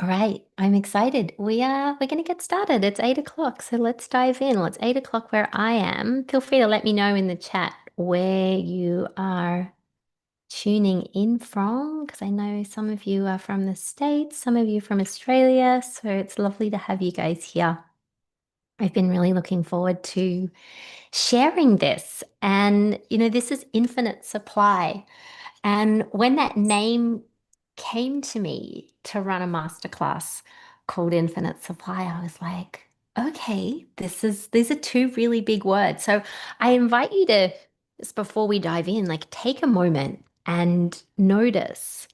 All right, I'm excited. We're gonna get started. It's 8 o'clock, so let's dive in. Well, it's 8 o'clock where I am. Feel free to let me know in the chat where you are tuning in from, because I know some of you are from the States, some of you from Australia, so it's lovely to have you guys here. I've been really looking forward to sharing this. And this is infinite supply. And when that name came to me to run a masterclass called Infinite Supply, I was like, okay, these are two really big words. So I invite you to, just before we dive in, like take a moment and notice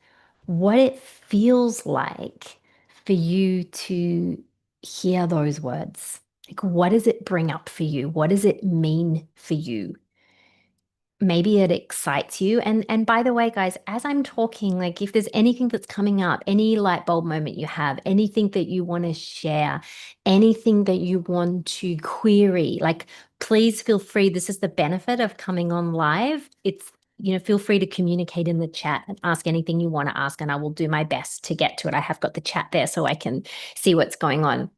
what it feels like for you to hear those words. Like, what does it bring up for you? What does it mean for you? Maybe it excites you. And by the way, guys, as I'm talking, like if there's anything that's coming up, any light bulb moment you have, anything that you want to share, anything that you want to query, like please feel free. This is the benefit of coming on live. Feel free to communicate in the chat and ask anything you want to ask, and I will do my best to get to it. I have got the chat there so I can see what's going on.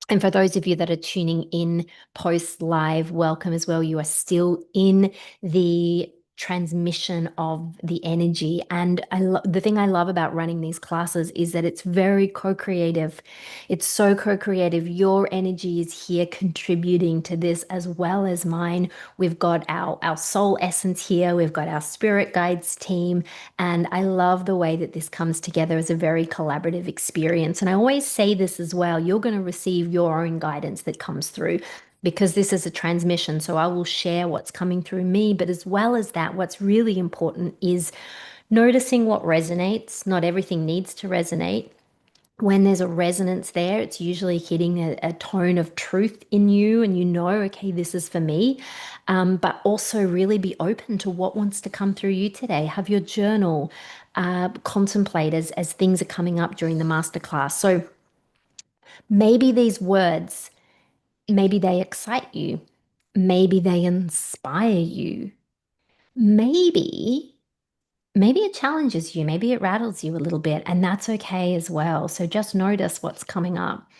And for those of you that are tuning in post live, welcome as well. You are still in the transmission of the energy. And the thing I love about running these classes is that it's very co-creative. It's so co-creative. Your energy is here contributing to this as well as mine. We've got our soul essence here. We've got our spirit guides team. And I love the way that this comes together as a very collaborative experience. And I always say this as well, you're going to receive your own guidance that comes through because this is a transmission. So I will share what's coming through me. But as well as that, what's really important is noticing what resonates. Not everything needs to resonate. When there's a resonance there, it's usually hitting a tone of truth in you, and okay, this is for me. But also really be open to what wants to come through you today. Have your journal, contemplate as things are coming up during the masterclass. So maybe these words, maybe they excite you, maybe they inspire you, maybe. Maybe it challenges you, maybe it rattles you a little bit, and that's okay as well. So just notice what's coming up.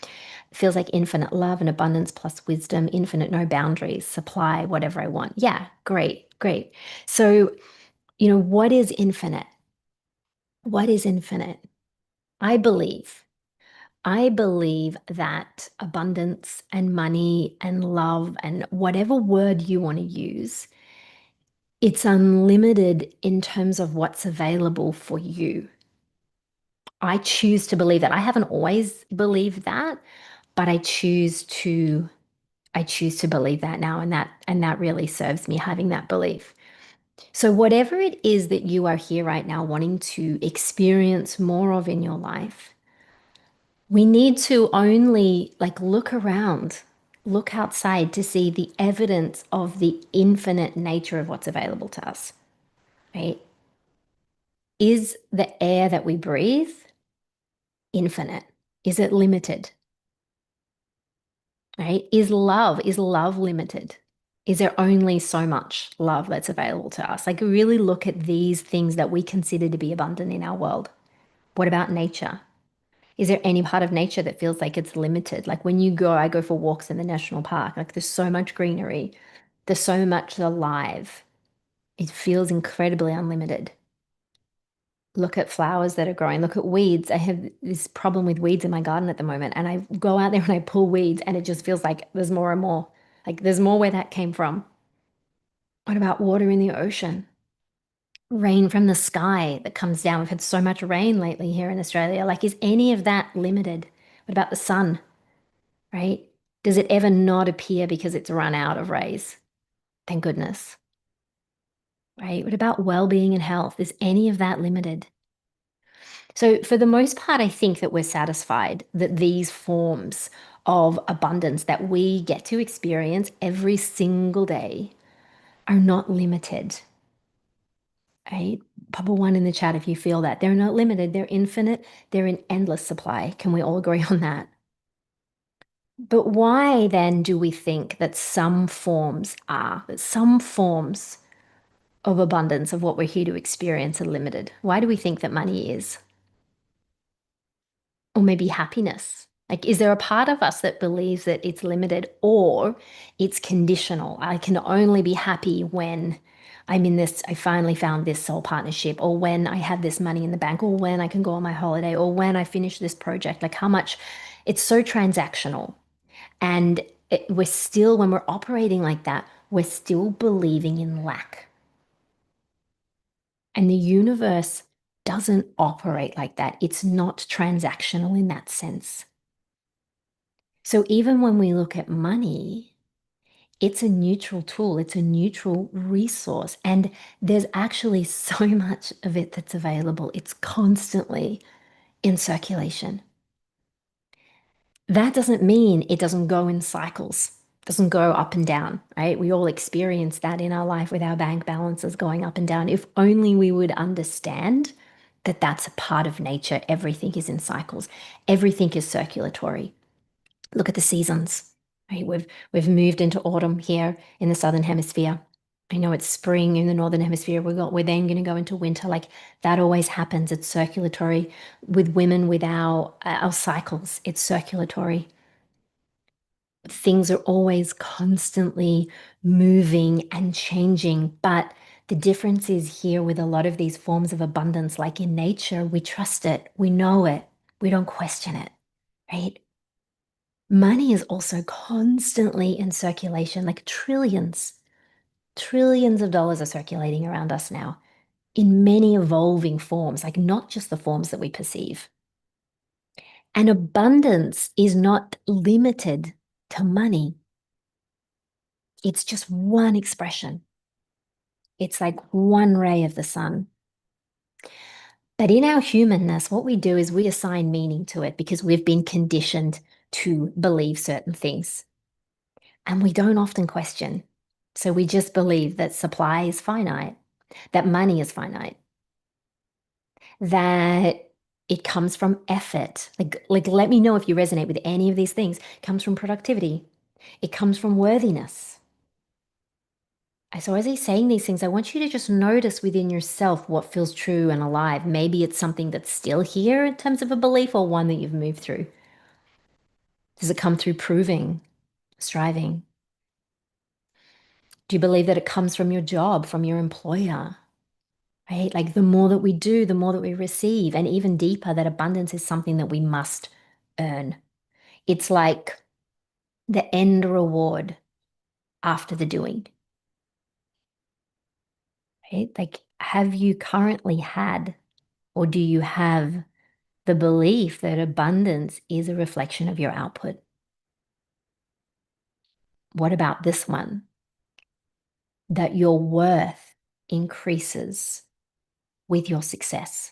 It feels like infinite love and abundance plus wisdom, infinite no boundaries, supply whatever I want. Yeah, great, great. So, what is infinite? What is infinite? I believe. I believe that abundance and money and love and whatever word you want to use, it's unlimited in terms of what's available for you. I choose to believe that. I haven't always believed that, but I choose to believe that now, and that really serves me having that belief. So whatever it is that you are here right now wanting to experience more of in your life, we need to only like look around, look outside to see the evidence of the infinite nature of what's available to us, right? Is the air that we breathe infinite? Is it limited? Right? Is love limited? Is there only so much love that's available to us? Like, really look at these things that we consider to be abundant in our world. What about nature? Is there any part of nature that feels like it's limited? Like when I go for walks in the national park, like there's so much greenery, there's so much alive. It feels incredibly unlimited. Look at flowers that are growing, look at weeds. I have this problem with weeds in my garden at the moment, and I go out there and I pull weeds, and it just feels like there's more and more. Like there's more where that came from. What about water in the ocean? Rain from the sky that comes down. We've had so much rain lately here in Australia. Like, is any of that limited? What about the sun, right? Does it ever not appear because it's run out of rays? Thank goodness, right? What about well-being and health? Is any of that limited? So, for the most part, I think that we're satisfied that these forms of abundance that we get to experience every single day are not limited, right? Pop a one in the chat if you feel that. They're not limited, they're infinite, they're in endless supply. Can we all agree on that? But why then do we think that some forms of abundance of what we're here to experience are limited? Why do we think that money is? Or maybe happiness. Like, is there a part of us that believes that it's limited or it's conditional? I can only be happy when I'm in this, I finally found this soul partnership, or when I have this money in the bank, or when I can go on my holiday, or when I finish this project. Like, how much it's so transactional. And we're still, when we're operating like that, we're still believing in lack. And the universe doesn't operate like that. It's not transactional in that sense. So even when we look at money, it's a neutral tool, it's a neutral resource. And there's actually so much of it that's available. It's constantly in circulation. That doesn't mean it doesn't go in cycles, doesn't go up and down, right? We all experience that in our life with our bank balances going up and down. If only we would understand that that's a part of nature. Everything is in cycles, everything is circulatory. Look at the seasons, right? We've moved into autumn here in the southern hemisphere. I know it's spring in the northern hemisphere. We're then going to go into winter. Like that always happens. It's circulatory. With women, with our cycles, it's circulatory. Things are always constantly moving and changing. But the difference is here with a lot of these forms of abundance, like in nature, we trust it, we know it, we don't question it, right? Money is also constantly in circulation, like trillions of dollars are circulating around us now in many evolving forms, like not just the forms that we perceive. And abundance is not limited to money. It's just one expression. It's like one ray of the sun. But in our humanness, what we do is we assign meaning to it because we've been conditioned to believe certain things. And we don't often question. So we just believe that supply is finite, that money is finite, that it comes from effort. Like let me know if you resonate with any of these things. It comes from productivity. It comes from worthiness. So as he's saying these things, I want you to just notice within yourself what feels true and alive. Maybe it's something that's still here in terms of a belief or one that you've moved through. Does it come through proving, striving? Do you believe that it comes from your job, from your employer? Right? Like the more that we do, the more that we receive. And even deeper, that abundance is something that we must earn. It's like the end reward after the doing, right? Like, have you currently had, or do you have the belief that abundance is a reflection of your output? What about this one? That your worth increases with your success.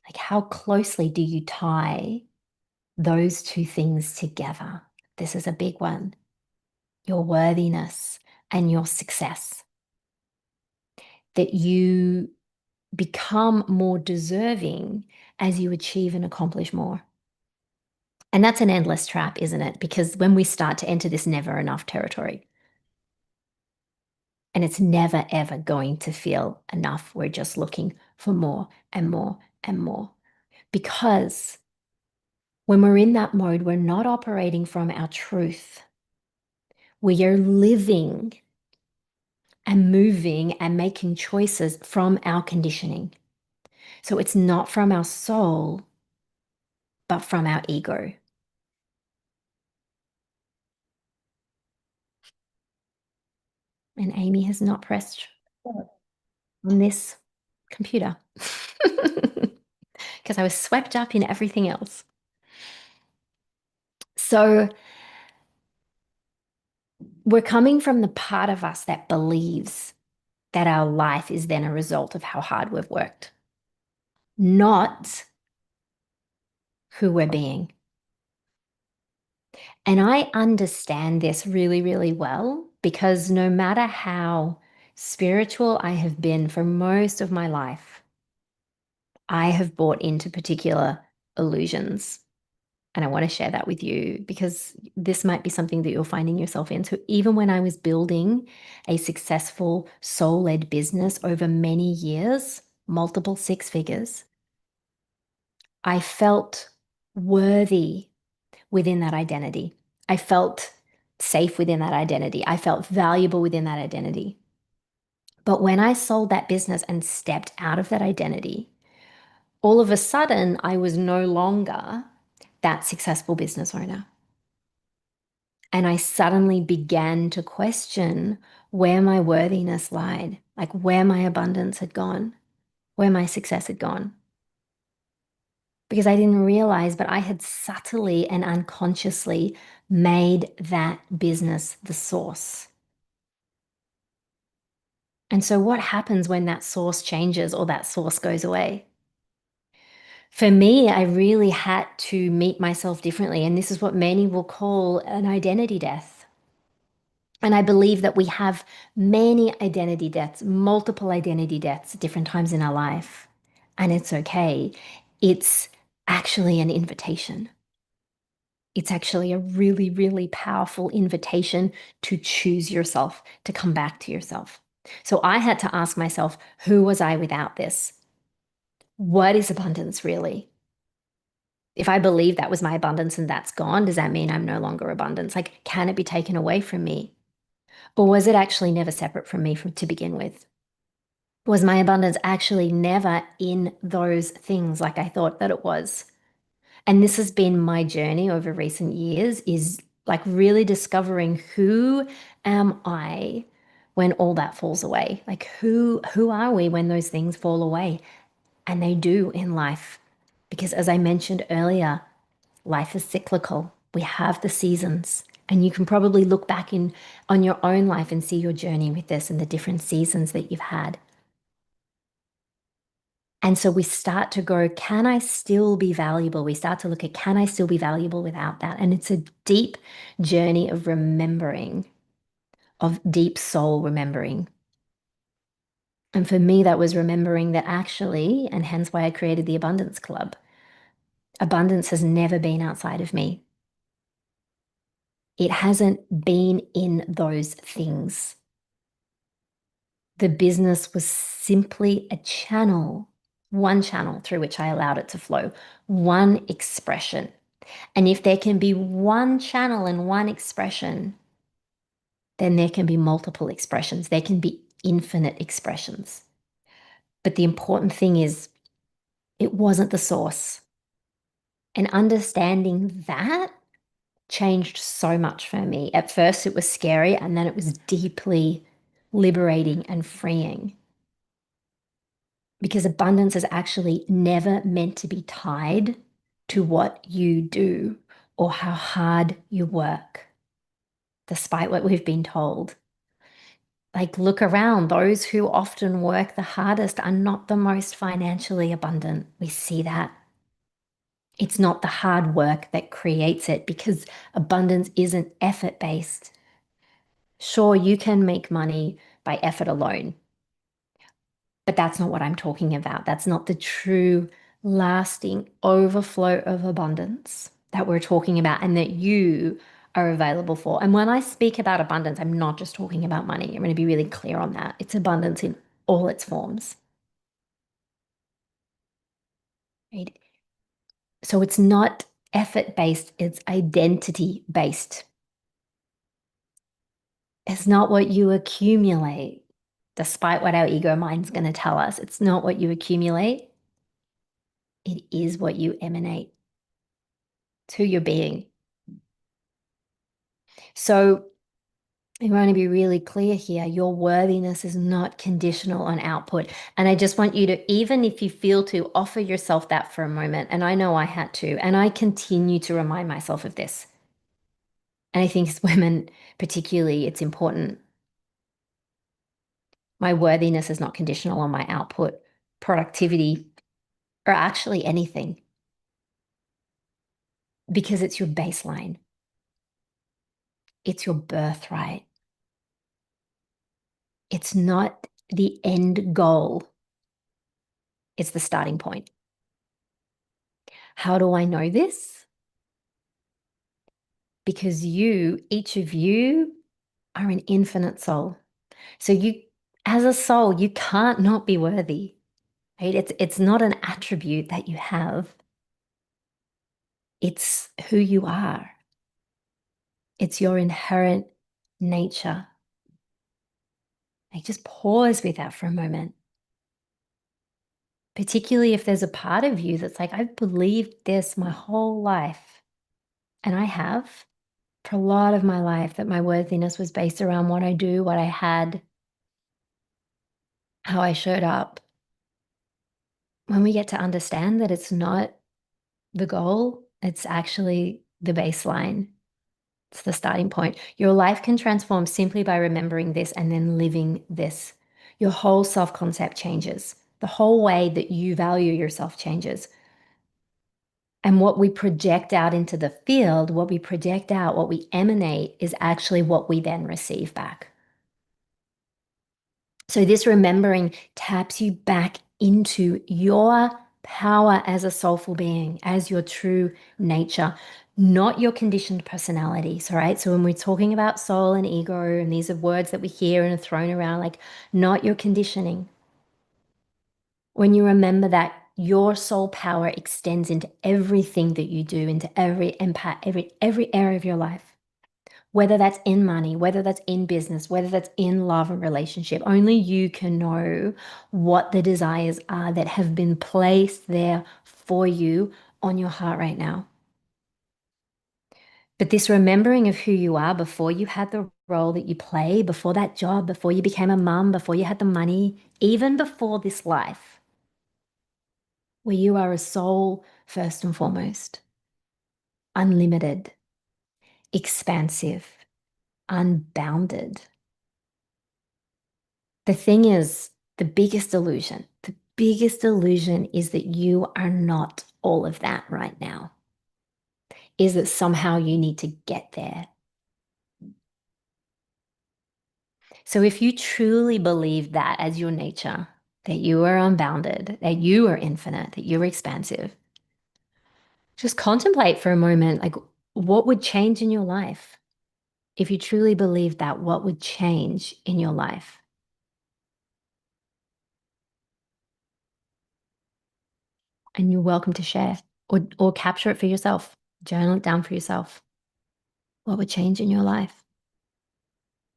Like, how closely do you tie those two things together? This is a big one. Your worthiness and your success. That you become more deserving as you achieve and accomplish more. And that's an endless trap, isn't it? Because when we start to enter this never enough territory, and it's never ever going to feel enough, we're just looking for more and more and more. Because when we're in that mode, we're not operating from our truth. We are living and moving and making choices from our conditioning. So it's not from our soul, but from our ego. And Amy has not pressed on this computer because I was swept up in everything else. So we're coming from the part of us that believes that our life is then a result of how hard we've worked, not who we're being. And I understand this really, really well because no matter how spiritual I have been for most of my life, I have bought into particular illusions. And I want to share that with you because this might be something that you're finding yourself in. So, even when I was building a successful soul led business over many years, multiple six figures, I felt worthy within that identity. I felt safe within that identity. I felt valuable within that identity. But when I sold that business and stepped out of that identity, all of a sudden I was no longer that successful business owner. And I suddenly began to question where my worthiness lied, like where my abundance had gone, where my success had gone. Because I didn't realize, but I had subtly and unconsciously made that business the source. And so, what happens when that source changes or that source goes away? For me, I really had to meet myself differently. And this is what many will call an identity death. And I believe that we have many identity deaths, multiple identity deaths at different times in our life. And it's okay. It's actually an invitation. It's actually a really, really powerful invitation to choose yourself, to come back to yourself. So I had to ask myself, who was I without this? What is abundance really? If I believe that was my abundance and that's gone, does that mean I'm no longer abundance? Like, can it be taken away from me? Or was it actually never separate from me to begin with? Was my abundance actually never in those things like I thought that it was? And this has been my journey over recent years is like really discovering who am I when all that falls away? Like who are we when those things fall away? And they do in life. Because as I mentioned earlier, life is cyclical. We have the seasons. And you can probably look back in on your own life and see your journey with this and the different seasons that you've had. And so we start to go, can I still be valuable? We start to look at, can I still be valuable without that? And it's a deep journey of remembering, of deep soul remembering. And for me, that was remembering that actually, and hence why I created the Abundance Club, abundance has never been outside of me. It hasn't been in those things. The business was simply a channel, one channel through which I allowed it to flow, one expression. And if there can be one channel and one expression, then there can be multiple expressions. There can be infinite expressions. But the important thing is, it wasn't the source. And understanding that changed so much for me. At first, it was scary, and then it was deeply liberating and freeing. Because abundance is actually never meant to be tied to what you do or how hard you work, despite what we've been told. Like, look around. Those who often work the hardest are not the most financially abundant. We see that. It's not the hard work that creates it because abundance isn't effort based. Sure, you can make money by effort alone, but that's not what I'm talking about. That's not the true, lasting overflow of abundance that we're talking about and that you are available for. And when I speak about abundance, I'm not just talking about money. I'm going to be really clear on that. It's abundance in all its forms. Right? So it's not effort based, it's identity based. It's not what you accumulate, despite what our ego mind's going to tell us. It's not what you accumulate, it is what you emanate to your being. So I want to be really clear here. Your worthiness is not conditional on output. And I just want you to, even if you feel to, offer yourself that for a moment. And I know I had to, and I continue to remind myself of this. And I think as women, particularly, it's important. My worthiness is not conditional on my output, productivity, or actually anything, because it's your baseline, it's your birthright. It's not the end goal, it's the starting point. How do I know this? Because you, each of you, are an infinite soul. So you, as a soul, you can't not be worthy, right? It's not an attribute that you have. It's who you are. It's your inherent nature. Like just pause with that for a moment. Particularly if there's a part of you that's like, I've believed this my whole life. And I have for a lot of my life that my worthiness was based around what I do, what I had, how I showed up. When we get to understand that it's not the goal, it's actually the baseline. It's the starting point. Your life can transform simply by remembering this and then living this. Your whole self concept changes. The whole way that you value yourself changes. And what we project out into the field, what we project out, what we emanate is actually what we then receive back. So this remembering taps you back into your power as a soulful being, as your true nature, not your conditioned personalities, all right? So when we're talking about soul and ego, and these are words that we hear and are thrown around, like not your conditioning. When you remember that your soul power extends into everything that you do, into every impact, every area of your life, whether that's in money, whether that's in business, whether that's in love and relationship. Only you can know what the desires are that have been placed there for you on your heart right now. But this remembering of who you are before you had the role that you play, before that job, before you became a mum, before you had the money, even before this life, where you are a soul first and foremost, unlimited, expansive, unbounded. The thing is, the biggest illusion is that you are not all of that right now, is that somehow you need to get there. So if you truly believe that as your nature, that you are unbounded, that you are infinite, that you're expansive, just contemplate for a moment, like what would change in your life? If you truly believe that, what would change in your life? And you're welcome to share or capture it for yourself, journal it down for yourself. What would change in your life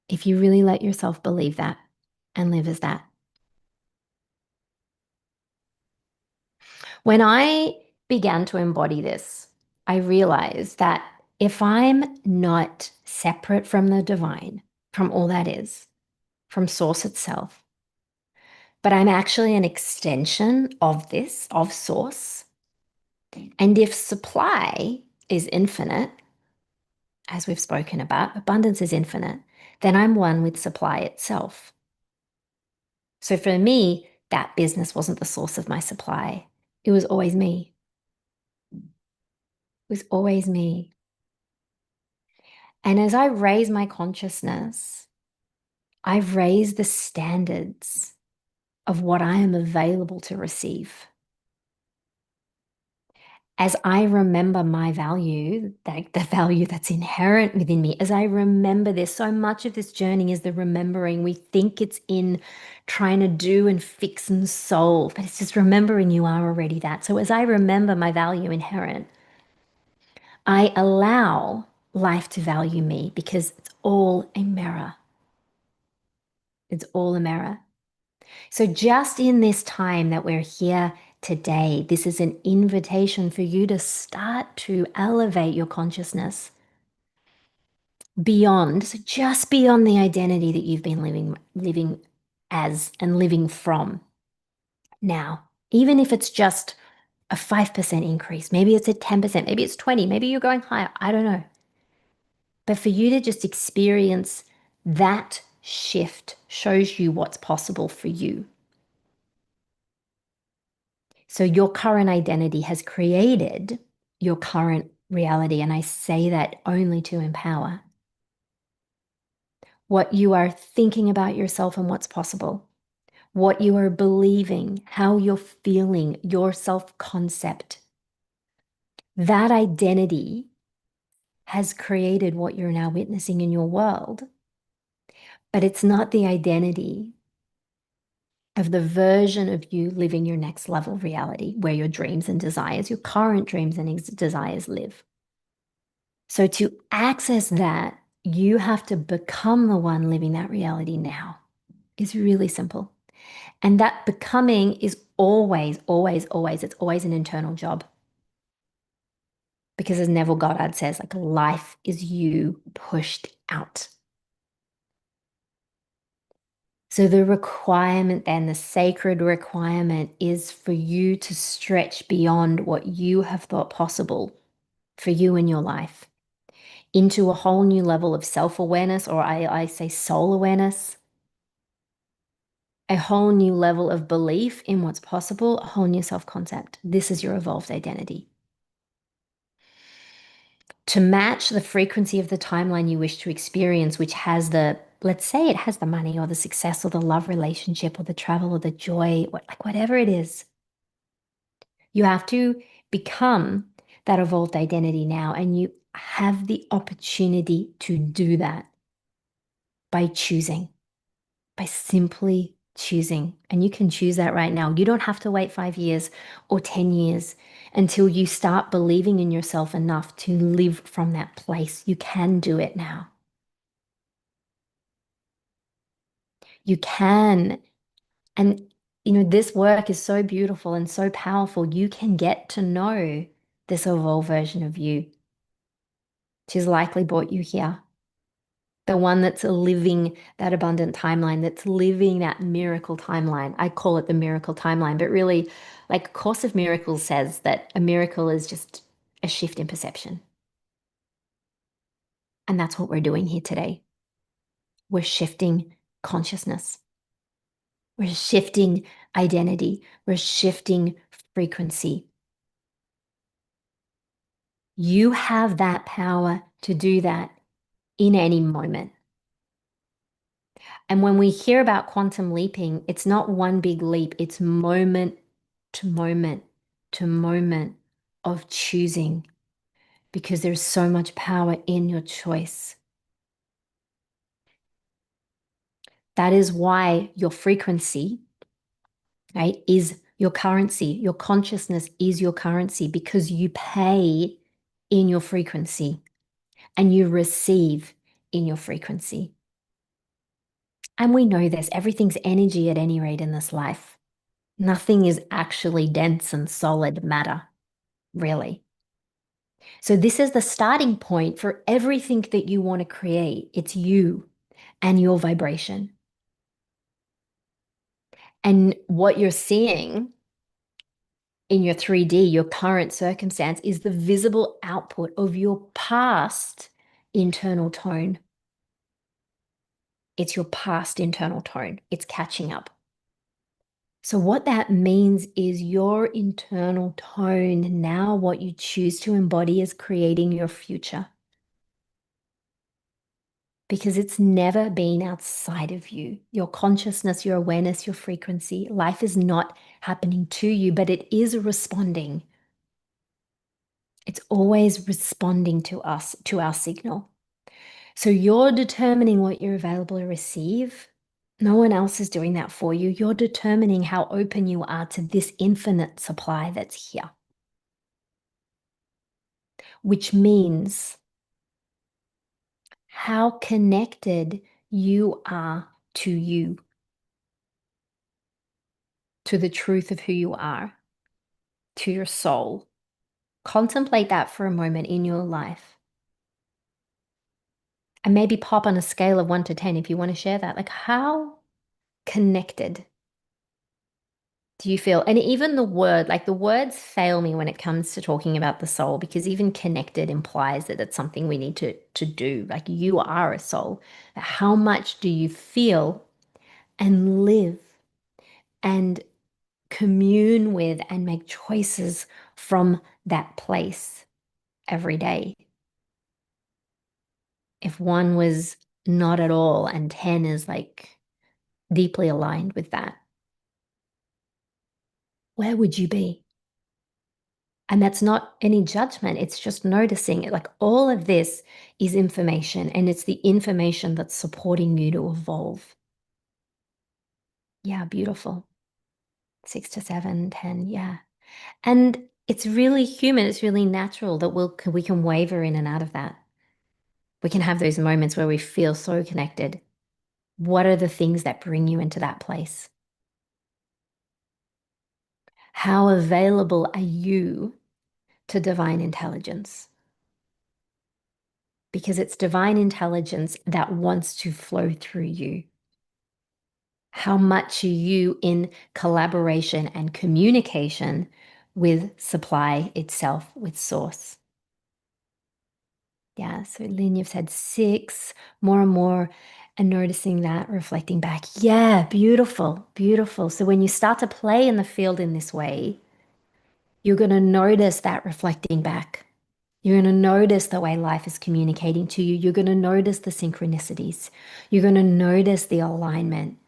if you really let yourself believe that and live as that? When I began to embody this, I realized that if I'm not separate from the divine, from all that is, from source itself, but I'm actually an extension of this, of source. And if supply is infinite, as we've spoken about, abundance is infinite, then I'm one with supply itself. So for me, that business wasn't the source of my supply. It was always me. It was always me. And as I raise my consciousness, I've raised the standards of what I am available to receive. As I remember my value, like the value that's inherent within me, as I remember this, so much of this journey is the remembering. We think it's in trying to do and fix and solve, but it's just remembering you are already that. So as I remember my value inherent, I allow life to value me because it's all a mirror. It's all a mirror. So, just in this time that we're here today, this is an invitation for you to start to elevate your consciousness beyond, so just beyond the identity that you've been living as and living from now. Even if it's just a 5% increase, maybe it's a 10%, maybe it's 20, maybe you're going higher, I don't know. But for you to just experience that shift shows you what's possible for you. So your current identity has created your current reality. And I say that only to empower what you are thinking about yourself and what's possible, what you are believing, how you're feeling, your self concept. That identity has created what you're now witnessing in your world. But it's not the identity of the version of you living your next level reality where your dreams and desires, your current dreams and desires live. So to access that, you have to become the one living that reality now. It's really simple. And that becoming is always, always, always, it's always an internal job. Because as Neville Goddard says, like life is you pushed out. So the requirement then, the sacred requirement is for you to stretch beyond what you have thought possible for you in your life into a whole new level of self-awareness, or I say soul awareness, a whole new level of belief in what's possible, a whole new self-concept. This is your evolved identity. To match the frequency of the timeline you wish to experience, which has the, let's say it has the money or the success or the love relationship or the travel or the joy, like whatever it is, you have to become that evolved identity now. And you have the opportunity to do that by choosing, by simply choosing. And you can choose that right now. You don't have to wait 5 years or 10 years until you start believing in yourself enough to live from that place. You can do it now. You can. And, this work is so beautiful and so powerful. You can get to know this evolved version of you. She's likely brought you here. The one that's living that abundant timeline, that's living that miracle timeline. I call it the miracle timeline, but really, like Course of Miracles says that a miracle is just a shift in perception. And that's what we're doing here today. We're shifting consciousness. We're shifting identity. We're shifting frequency. You have that power to do that in any moment. And when we hear about quantum leaping, it's not one big leap, it's moment to moment to moment of choosing because there's so much power in your choice. That is why your frequency, right, is your currency. Your consciousness is your currency because you pay in your frequency and you receive in your frequency. And we know this, everything's energy at any rate in this life. Nothing is actually dense and solid matter, really. So this is the starting point for everything that you want to create. It's you and your vibration. And what you're seeing in your 3D, your current circumstance, is the visible output of your past internal tone. It's your past internal tone. It's catching up. So what that means is your internal tone, now what you choose to embody is creating your future. Because it's never been outside of you. Your consciousness, your awareness, your frequency. Life is not happening to you, but it is responding. It's always responding to us, to our signal. So you're determining what you're available to receive. No one else is doing that for you. You're determining how open you are to this infinite supply that's here. Which means how connected you are to you, to the truth of who you are, to your soul. Contemplate that for a moment in your life. And maybe pop on a scale of 1 to 10 if you want to share that. Like, how connected do you feel? And even the words fail me when it comes to talking about the soul, because even connected implies that it's something we need to do. Like, you are a soul. How much do you feel and live and commune with and make choices from that place every day? If 1 was not at all and 10 is like deeply aligned with that, where would you be? And that's not any judgment. It's just noticing it. Like, all of this is information, and it's the information that's supporting you to evolve. Yeah, beautiful. 6 to 7, 10. Yeah. And it's really human. It's really natural that we can waver in and out of that. We can have those moments where we feel so connected. What are the things that bring you into that place? How available are you to divine intelligence? Because it's divine intelligence that wants to flow through you. How much are you in collaboration and communication with supply itself, with source? Yeah, so Lynn, you've said 6, more and more, and noticing that, reflecting back. Yeah, beautiful, beautiful. So when you start to play in the field in this way, you're going to notice that reflecting back. You're going to notice the way life is communicating to you. You're going to notice the synchronicities. You're going to notice the alignment.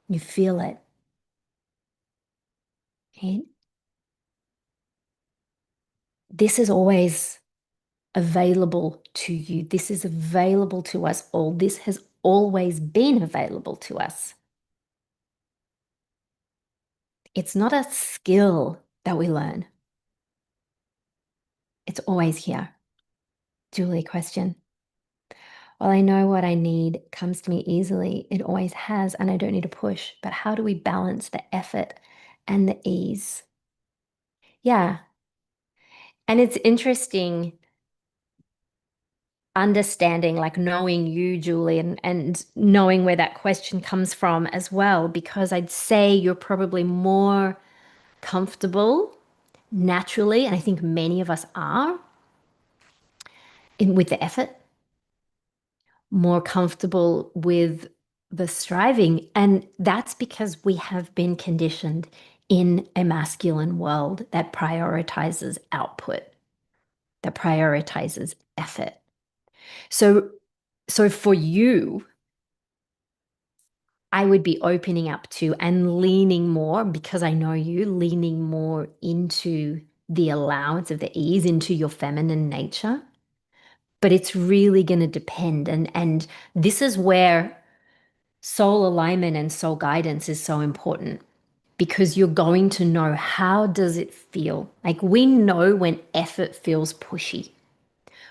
You feel it. Okay? This is always available to you. This is available to us all. This has always been available to us. It's not a skill that we learn. It's always here. Julie, question. Well, I know what I need comes to me easily. It always has, and I don't need to push. But how do we balance the effort and the ease? Yeah. And it's interesting understanding, like knowing you, Julie, and knowing where that question comes from as well, because I'd say you're probably more comfortable naturally, and I think many of us are with the effort, more comfortable with the striving. And that's because we have been conditioned in a masculine world that prioritizes output, that prioritizes effort. So, so for you, I would be opening up to and leaning more because I know you, leaning more into the allowance of the ease, into your feminine nature. But it's really going to depend. And this is where soul alignment and soul guidance is so important because you're going to know how does it feel. Like we know when effort feels pushy.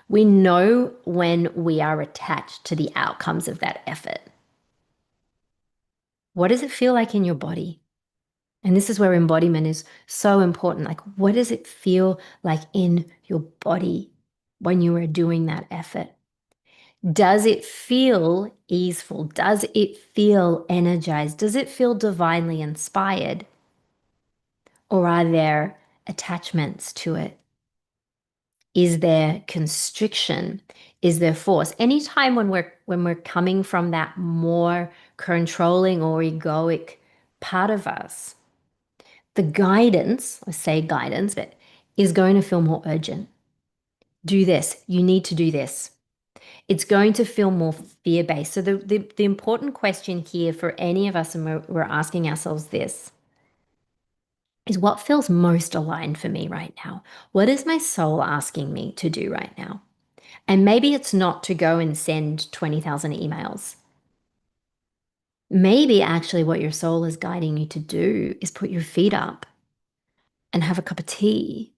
We know when we are attached to the outcomes of that effort. What does it feel like in your body? And this is where embodiment is so important. Like, what does it feel like in your body when you are doing that effort? Does it feel easeful? Does it feel energized? Does it feel divinely inspired? Or are there attachments to it? Is there constriction? Is there force? Anytime when we're coming from that more controlling or egoic part of us, the guidance, I say guidance, but is going to feel more urgent. Do this. You need to do this. It's going to feel more fear-based. So the important question here for any of us, and we're asking ourselves this, is what feels most aligned for me right now? What is my soul asking me to do right now? And maybe it's not to go and send 20,000 emails. Maybe actually what your soul is guiding you to do is put your feet up and have a cup of tea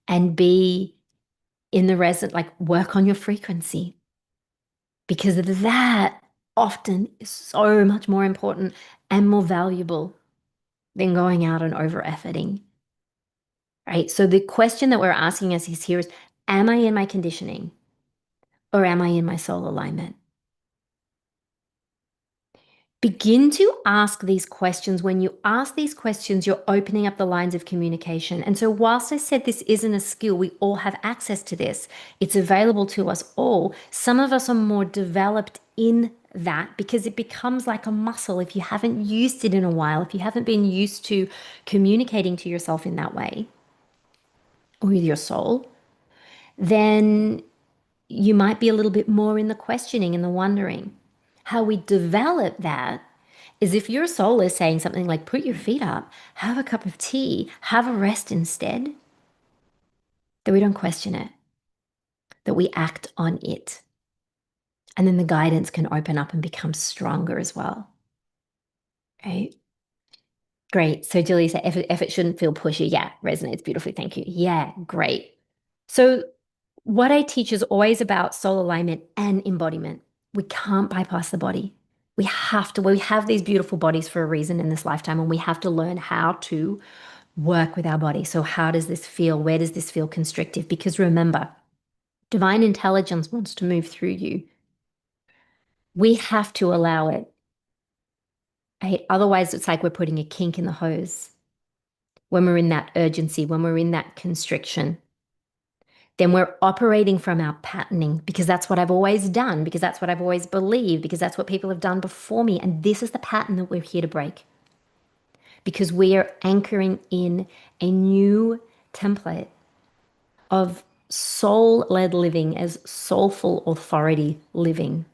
and be in the resonant, like work on your frequency. Because that often is so much more important and more valuable than going out and over efforting, right? So the question that we're asking us is here is, am I in my conditioning or am I in my soul alignment? Begin to ask these questions. When you ask these questions, you're opening up the lines of communication. And so, whilst I said this isn't a skill, we all have access to this. It's available to us all. Some of us are more developed in that because it becomes like a muscle. If you haven't used it in a while, if you haven't been used to communicating to yourself in that way or with your soul, then you might be a little bit more in the questioning and the wondering. How we develop that is if your soul is saying something like, put your feet up, have a cup of tea, have a rest instead, that we don't question it, that we act on it. And then the guidance can open up and become stronger as well. Right. Great. So Julie said effort shouldn't feel pushy. Yeah, resonates beautifully. Thank you. Yeah, great. So what I teach is always about soul alignment and embodiment. We can't bypass the body. We have these beautiful bodies for a reason in this lifetime, and we have to learn how to work with our body. So how does this feel? Where does this feel constrictive? Because remember, divine intelligence wants to move through you. We have to allow it. Right? Otherwise, it's like we're putting a kink in the hose. When we're in that urgency, when we're in that constriction, then we're operating from our patterning because that's what I've always done, because that's what I've always believed, because that's what people have done before me. And this is the pattern that we're here to break because we are anchoring in a new template of soul led living as soulful authority living,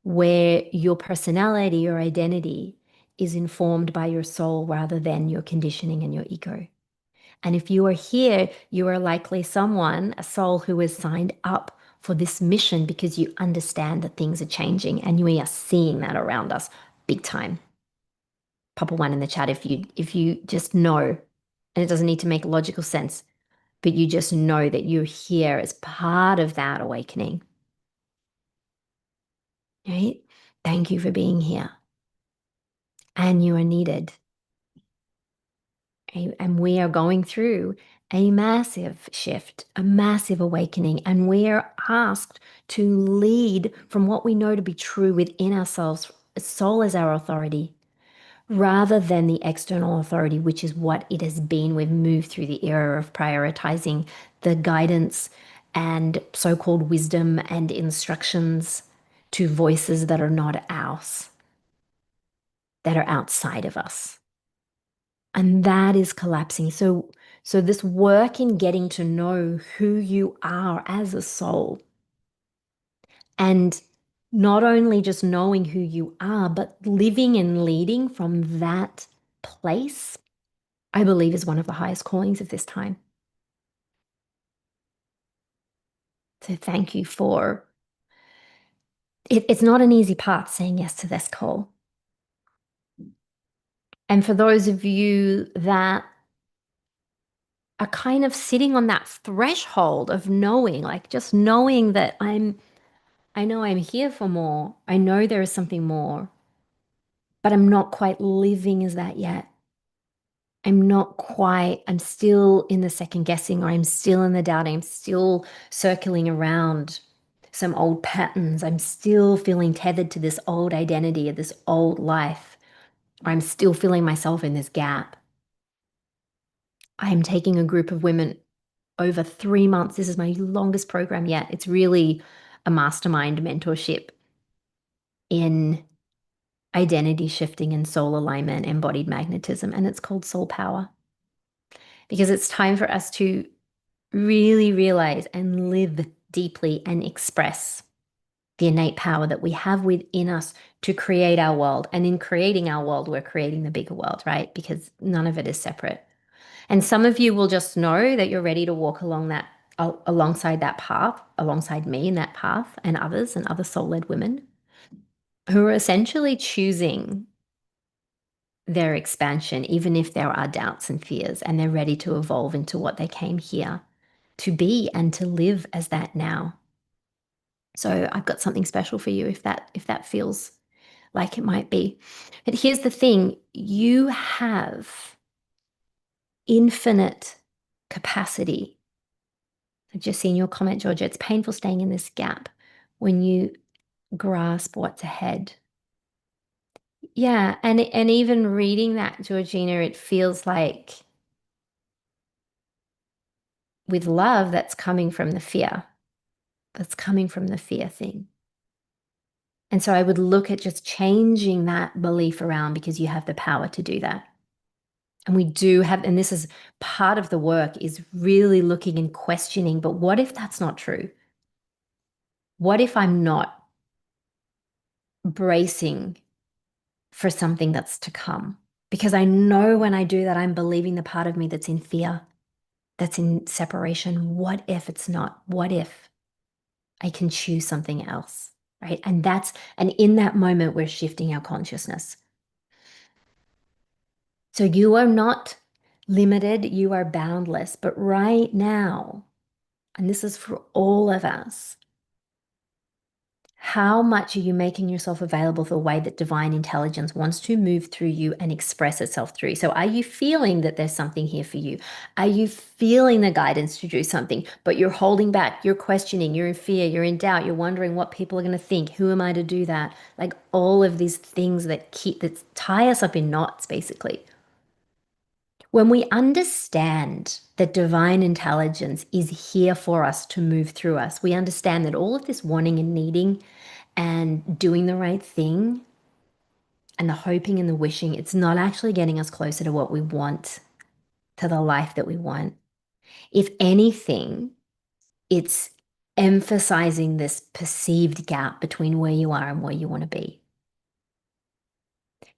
where your personality, your identity is informed by your soul rather than your conditioning and your ego. And if you are here, you are likely someone, a soul who has signed up for this mission because you understand that things are changing and we are seeing that around us big time. Pop a one in the chat if you just know, and it doesn't need to make logical sense, but you just know that you're here as part of that awakening. Right? Thank you for being here. And you are needed. And we are going through a massive shift, a massive awakening, and we are asked to lead from what we know to be true within ourselves. Soul is our authority, rather than the external authority, which is what it has been. We've moved through the era of prioritizing the guidance and so-called wisdom and instructions to voices that are not ours, that are outside of us. And that is collapsing. So this work in getting to know who you are as a soul, and not only just knowing who you are, but living and leading from that place, I believe is one of the highest callings of this time. So thank you for it's not an easy path saying yes to this call. And for those of you that are kind of sitting on that threshold of knowing, like just knowing that I know I'm here for more. I know there is something more, but I'm not quite living as that yet. I'm still in the second guessing, or I'm still in the doubting. I'm still circling around some old patterns. I'm still feeling tethered to this old identity of this old life. I'm still feeling myself in this gap. I'm taking a group of women over 3 months. This is my longest program yet. It's really a mastermind mentorship in identity shifting and soul alignment, embodied magnetism, and it's called soul power. Because it's time for us to really realize and live deeply and express the innate power that we have within us to create our world. And in creating our world, we're creating the bigger world, right? Because none of it is separate. And some of you will just know that you're ready to walk along that alongside that path, alongside me in that path, and others and other soul-led women who are essentially choosing their expansion, even if there are doubts and fears, and they're ready to evolve into what they came here to be and to live as that now. So I've got something special for you if that feels like it might be. But here's the thing, you have infinite capacity. I've just seen your comment, Georgia. It's painful staying in this gap when you grasp what's ahead. Yeah, and even reading that, Georgina, it feels like with love that's coming from the fear. That's coming from the fear thing. And so I would look at just changing that belief around because you have the power to do that. And we do have, and this is part of the work, is really looking and questioning, but what if that's not true? What if I'm not bracing for something that's to come? Because I know when I do that, I'm believing the part of me that's in fear, that's in separation. What if it's not? What if I can choose something else? Right. And in that moment, we're shifting our consciousness. So you are not limited, you are boundless. But right now, and this is for all of us, how much are you making yourself available for the way that divine intelligence wants to move through you and express itself through you? So are you feeling that there's something here for you? Are you feeling the guidance to do something, but you're holding back, you're questioning, you're in fear, you're in doubt, you're wondering what people are going to think, who am I to do that? Like all of these things that tie us up in knots, basically. When we understand that divine intelligence is here for us to move through us, we understand that all of this wanting and needing and doing the right thing and the hoping and the wishing, it's not actually getting us closer to what we want, to the life that we want. If anything, it's emphasizing this perceived gap between where you are and where you want to be.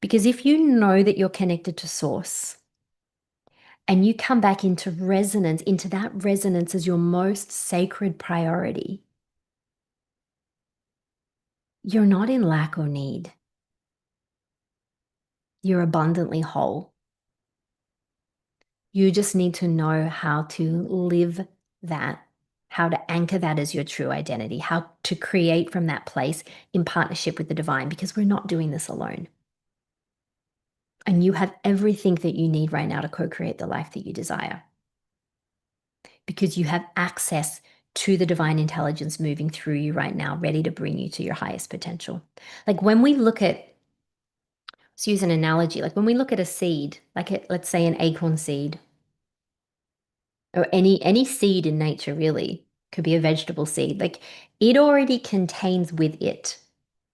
Because if you know that you're connected to source, and you come back into resonance, into that resonance as your most sacred priority, you're not in lack or need. You're abundantly whole. You just need to know how to live that, how to anchor that as your true identity, how to create from that place in partnership with the divine, because we're not doing this alone. And you have everything that you need right now to co-create the life that you desire, because you have access to the divine intelligence moving through you right now, ready to bring you to your highest potential. Like when we look at, let's use an analogy, like when we look at a seed, let's say an acorn seed, or any seed in nature really, could be a vegetable seed, like it already contains with it,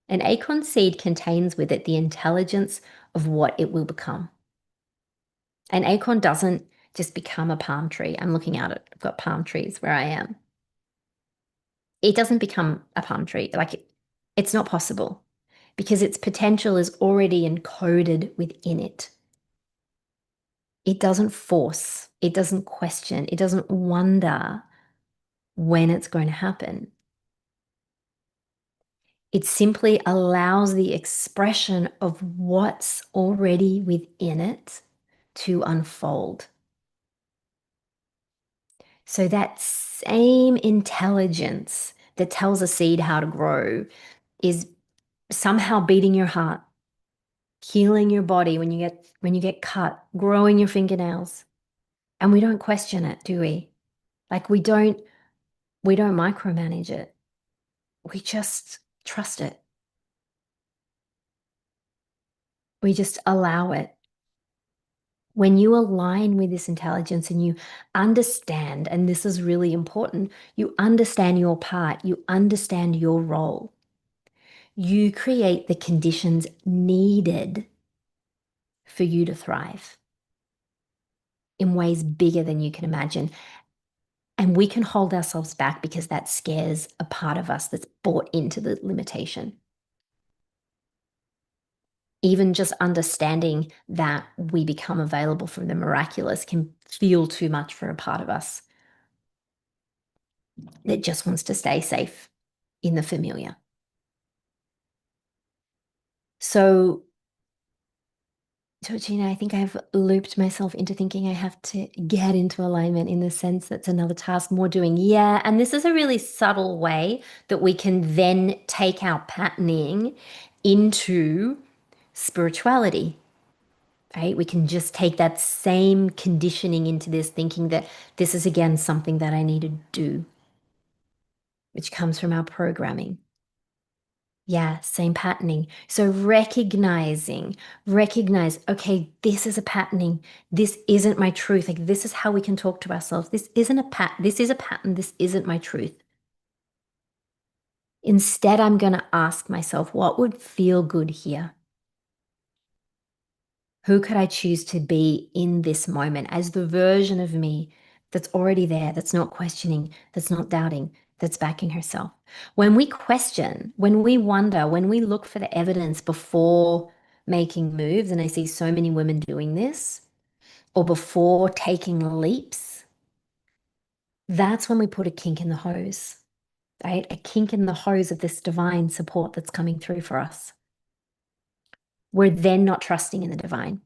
an acorn seed contains with it the intelligence of what it will become. An acorn doesn't just become a palm tree. I'm looking out at, I've got palm trees where I am. It doesn't become a palm tree. Like it's not possible because its potential is already encoded within it. It doesn't force, it doesn't question, it doesn't wonder when it's going to happen. It simply allows the expression of what's already within it to unfold. So that same intelligence that tells a seed how to grow is somehow beating your heart, healing your body when you get cut, growing your fingernails. And we don't question it, do we? Like we don't micromanage it. We just trust it. We just allow it. When you align with this intelligence and you understand, and this is really important, you understand your part, you understand your role, you create the conditions needed for you to thrive in ways bigger than you can imagine. And we can hold ourselves back because that scares a part of us that's bought into the limitation. Even just understanding that we become available from the miraculous can feel too much for a part of us that just wants to stay safe in the familiar. So, Georgina, I think I've looped myself into thinking I have to get into alignment in the sense that's another task more doing. Yeah. And this is a really subtle way that we can then take our patterning into spirituality, right? We can just take that same conditioning into this, thinking that this is again something that I need to do, which comes from our programming. Yeah, same patterning. So recognize, okay, this is a patterning. This isn't my truth. Like this is how we can talk to ourselves. This is a pattern. This isn't my truth. Instead, I'm going to ask myself, what would feel good here? Who could I choose to be in this moment as the version of me that's already there, that's not questioning, that's not doubting, that's backing herself? When we question, when we wonder, when we look for the evidence before making moves, and I see so many women doing this, or before taking leaps, that's when we put a kink in the hose, right? A kink in the hose of this divine support that's coming through for us. We're then not trusting in the divine.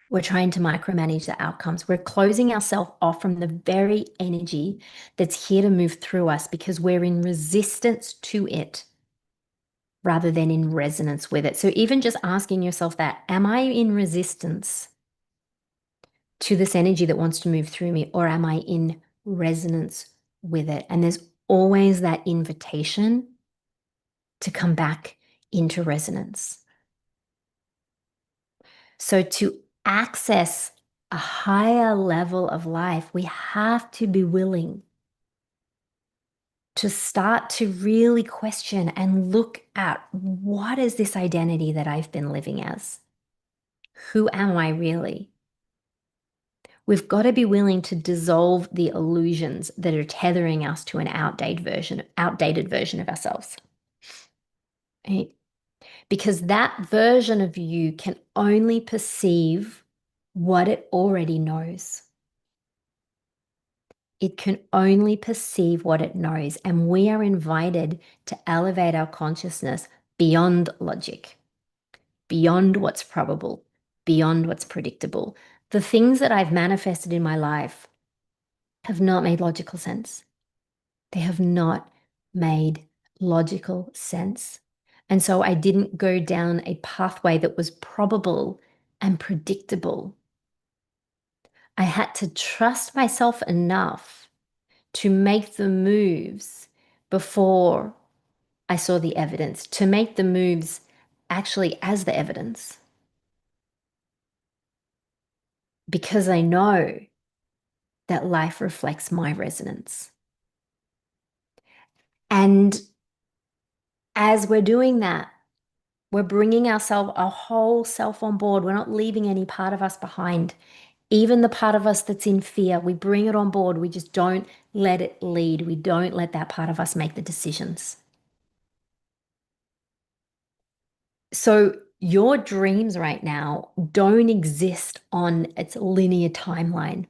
We're trying to micromanage the outcomes. We're closing ourselves off from the very energy that's here to move through us because we're in resistance to it rather than in resonance with it. So even just asking yourself that, am I in resistance to this energy that wants to move through me, or am I in resonance with it? And there's always that invitation to come back into resonance. So to access a higher level of life, we have to be willing to start to really question and look at, what is this identity that I've been living as? Who am I really? We've got to be willing to dissolve the illusions that are tethering us to an outdated version of ourselves. Right? Because that version of you can only perceive what it already knows. It can only perceive what it knows. And we are invited to elevate our consciousness beyond logic, beyond what's probable, beyond what's predictable. The things that I've manifested in my life have not made logical sense. They have not made logical sense. And so I didn't go down a pathway that was probable and predictable. I had to trust myself enough to make the moves before I saw the evidence, to make the moves actually as the evidence. Because I know that life reflects my resonance. And as we're doing that, we're bringing ourselves, our whole self on board. We're not leaving any part of us behind. Even the part of us that's in fear, we bring it on board. We just don't let it lead. We don't let that part of us make the decisions. So your dreams right now don't exist on its linear timeline.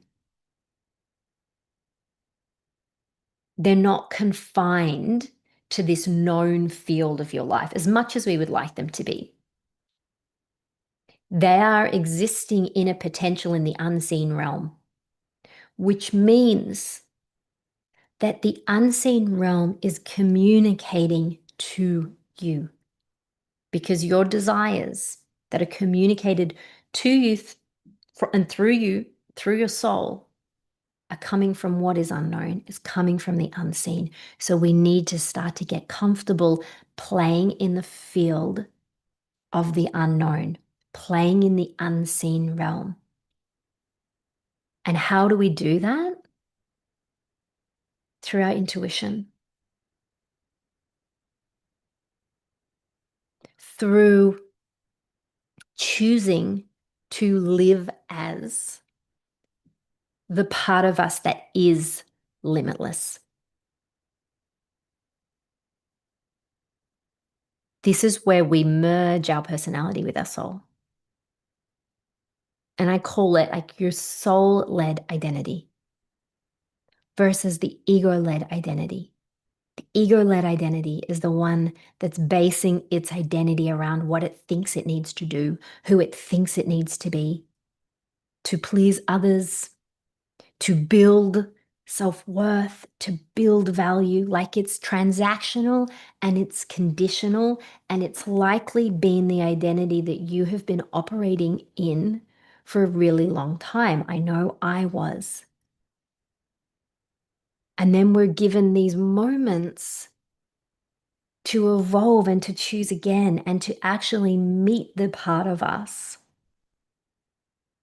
They're not confined to this known field of your life as much as we would like them to be. They are existing in a potential in the unseen realm, which means that the unseen realm is communicating to you because your desires that are communicated to you and through you, through your soul, are coming from what is unknown, is coming from the unseen. So we need to start to get comfortable playing in the field of the unknown, playing in the unseen realm. And how do we do that? Through our intuition, through choosing to live as the part of us that is limitless. This is where we merge our personality with our soul. And I call it like your soul-led identity versus the ego-led identity. The ego-led identity is the one that's basing its identity around what it thinks it needs to do, who it thinks it needs to be, to please others, to build self-worth, to build value. Like it's transactional and it's conditional, and it's likely been the identity that you have been operating in for a really long time. I know I was. And then we're given these moments to evolve and to choose again and to actually meet the part of us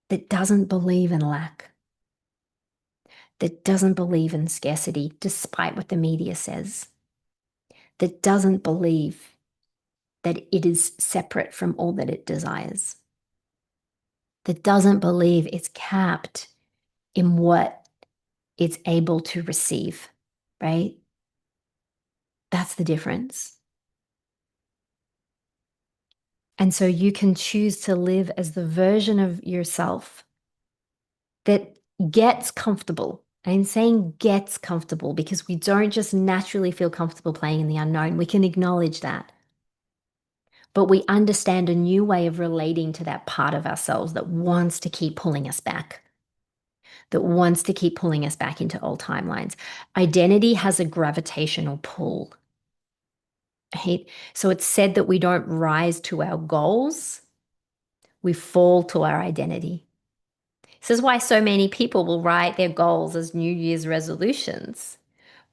that doesn't believe in lack, that doesn't believe in scarcity, despite what the media says, that doesn't believe that it is separate from all that it desires, that doesn't believe it's capped in what it's able to receive, right? That's the difference. And so you can choose to live as the version of yourself that gets comfortable. I'm saying gets comfortable because we don't just naturally feel comfortable playing in the unknown. We can acknowledge that. but we understand a new way of relating to that part of ourselves that wants to keep pulling us back, that wants to keep pulling us back into old timelines. Identity has a gravitational pull, right? So it's said that we don't rise to our goals, we fall to our identity. This is why so many people will write their goals as New Year's resolutions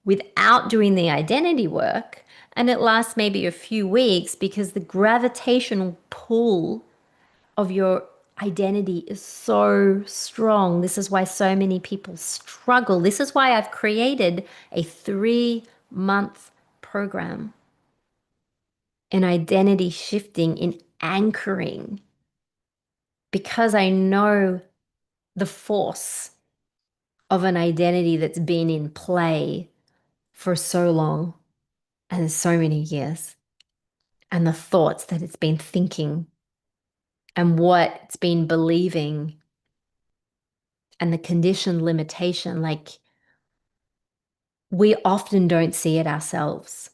without doing the identity work. And it lasts maybe a few weeks because the gravitational pull of your identity is so strong. This is why so many people struggle. This is why I've created a 3-month program in identity shifting, in anchoring, because I know the force of an identity that's been in play for so long and so many years, and the thoughts that it's been thinking and what it's been believing and the conditioned limitation. Like, we often don't see it ourselves.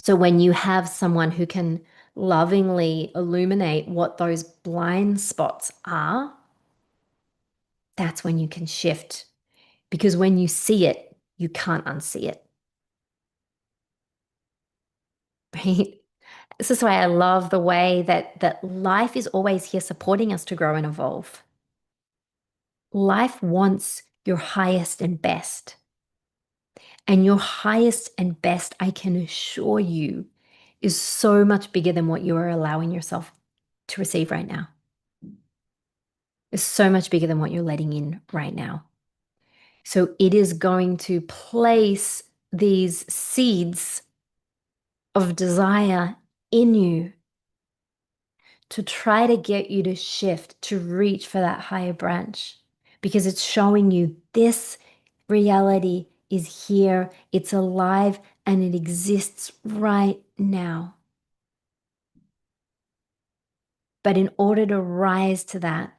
So when you have someone who can lovingly illuminate what those blind spots are, that's when you can shift. Because when you see it, you can't unsee it. Right? This is why I love the way that life is always here supporting us to grow and evolve. Life wants your highest and best. And your highest and best, I can assure you, is so much bigger than what you are allowing yourself to receive right now. It's so much bigger than what you're letting in right now. So it is going to place these seeds of desire in you to try to get you to shift, to reach for that higher branch, because it's showing you this reality is here, it's alive, and it exists right now. But in order to rise to that,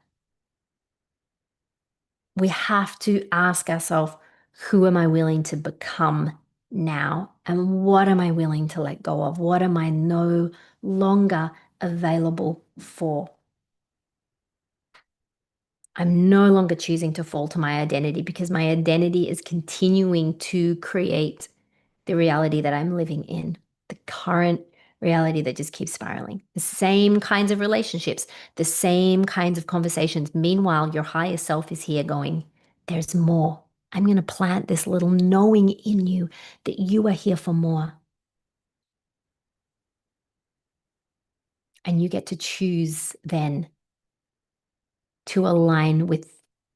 we have to ask ourselves, who am I willing to become now? And what am I willing to let go of? What am I no longer available for? I'm no longer choosing to fall to my identity because my identity is continuing to create the reality that I'm living in, the current reality that just keeps spiraling. The same kinds of relationships, the same kinds of conversations. Meanwhile, your higher self is here going, there's more. I'm going to plant this little knowing in you that you are here for more. And you get to choose then to align with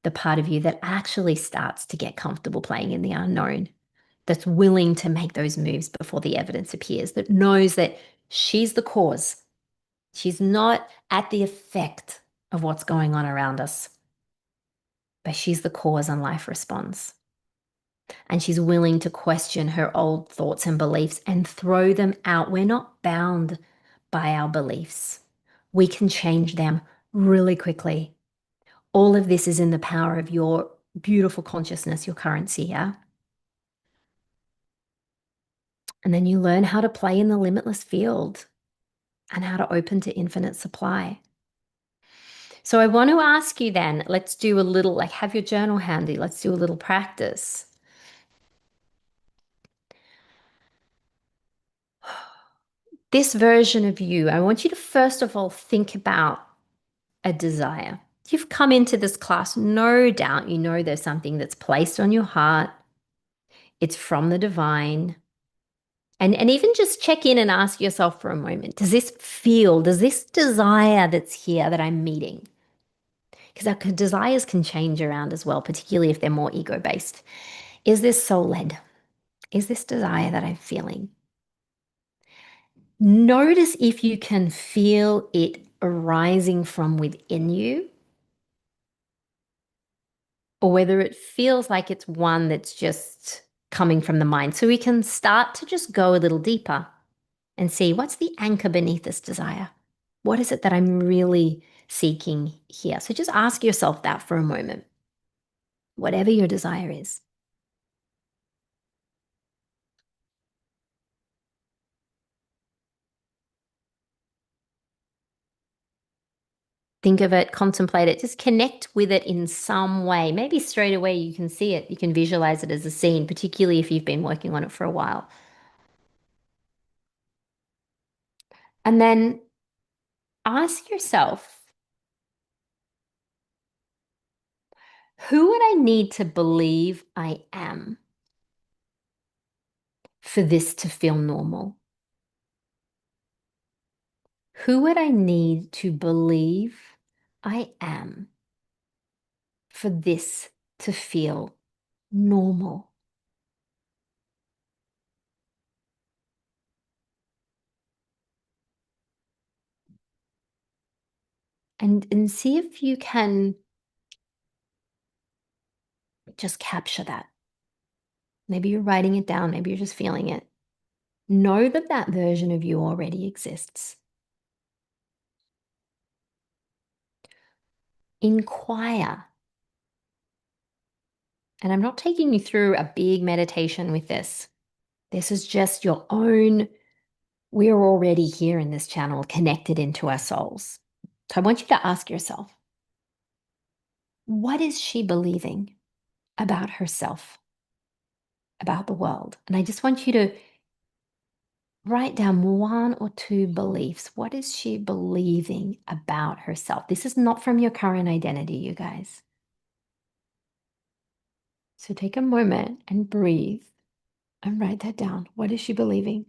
the part of you that actually starts to get comfortable playing in the unknown, that's willing to make those moves before the evidence appears, that knows that she's the cause. She's not at the effect of what's going on around us, but she's the cause and life responds. And she's willing to question her old thoughts and beliefs and throw them out. We're not bound by our beliefs. We can change them really quickly. All of this is in the power of your beautiful consciousness, your currency, yeah? And then you learn how to play in the limitless field and how to open to infinite supply. So I want to ask you then, let's do a little, like, have your journal handy. Let's do a little practice. This version of you, I want you to first of all think about a desire. You've come into this class, no doubt you know there's something that's placed on your heart. It's from the divine. And even just check in and ask yourself for a moment, does this desire that's here that I'm meeting? Because our desires can change around as well, particularly if they're more ego-based. Is this soul-led? Is this desire that I'm feeling? Notice if you can feel it arising from within you, or whether it feels like it's one that's just coming from the mind. So we can start to just go a little deeper and see, what's the anchor beneath this desire? What is it that I'm really seeking here? So just ask yourself that for a moment, whatever your desire is. Think of it, contemplate it, just connect with it in some way. Maybe straight away you can see it, you can visualize it as a scene, particularly if you've been working on it for a while. And then ask yourself, who would I need to believe I am for this to feel normal? Who would I need to believe I am for this to feel normal? And see if you can just capture that. Maybe you're writing it down, maybe you're just feeling it. Know that that version of you already exists. Inquire. And I'm not taking you through a big meditation with this. This is just your own. We're already here in this channel, connected into our souls. So I want you to ask yourself, what is she believing about herself, about the world? And I just want you to write down one or two beliefs. What is she believing about herself? This is not from your current identity, you guys. So take a moment and breathe and write that down. What is she believing?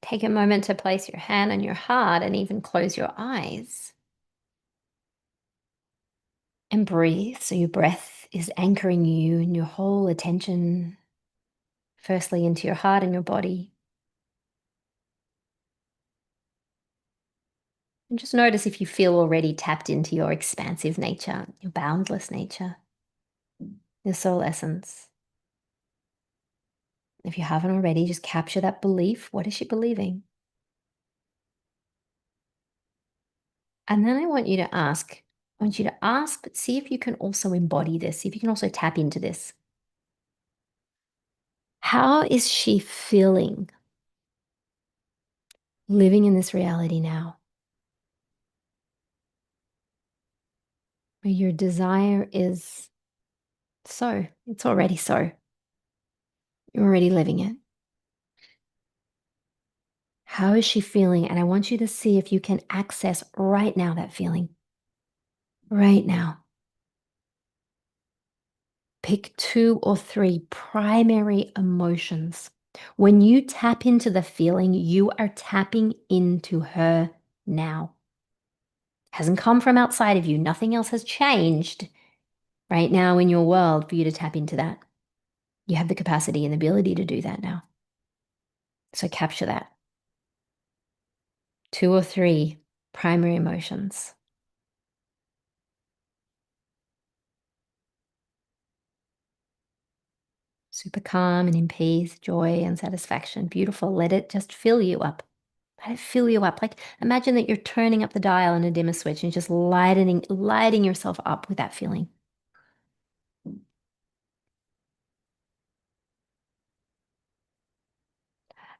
Take a moment to place your hand on your heart and even close your eyes. And breathe. So your breath is anchoring you and your whole attention, firstly, into your heart and your body. And just notice if you feel already tapped into your expansive nature, your boundless nature, your soul essence. If you haven't already, just capture that belief. What is she believing? And then I want you to ask, but see if you can also embody this, see if you can also tap into this. How is she feeling living in this reality now? Where your desire is so, it's already so. You're already living it. How is she feeling? And I want you to see if you can access right now that feeling. Right now. Pick two or three primary emotions. When you tap into the feeling, you are tapping into her now. Hasn't come from outside of you. Nothing else has changed right now in your world for you to tap into that. You have the capacity and ability to do that now. So capture that. Two or three primary emotions. Super calm and in peace, joy and satisfaction. Beautiful. Let it just fill you up. Let it fill you up. Like imagine that you're turning up the dial on a dimmer switch and just lighting yourself up with that feeling.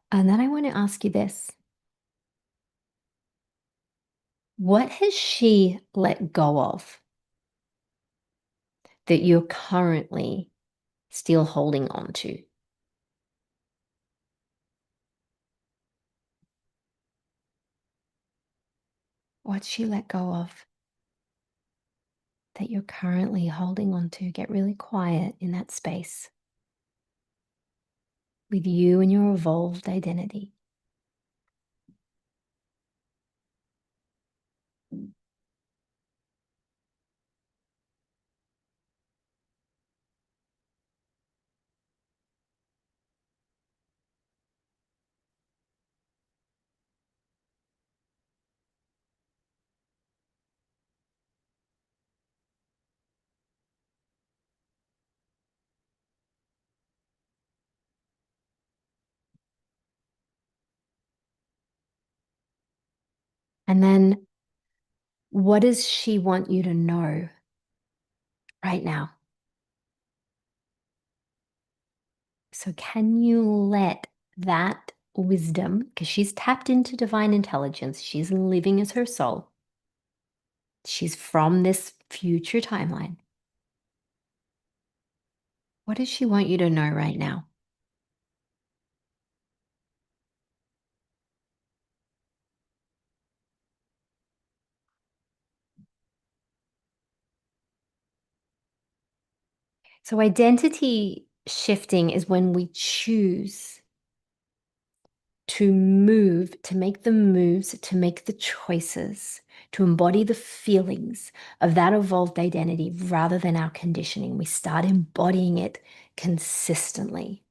And then I want to ask you this. What has she let go of that you're currently still holding on to? What's she let go of that you're currently holding on to? Get really quiet in that space with you and your evolved identity. And then What does she want you to know right now? So, can you let that wisdom, because she's tapped into divine intelligence, she's living as her soul, she's from this future timeline. What does she want you to know right now? So, identity shifting is when we choose to move, to make the moves, to make the choices, to embody the feelings of that evolved identity rather than our conditioning. We start embodying it consistently.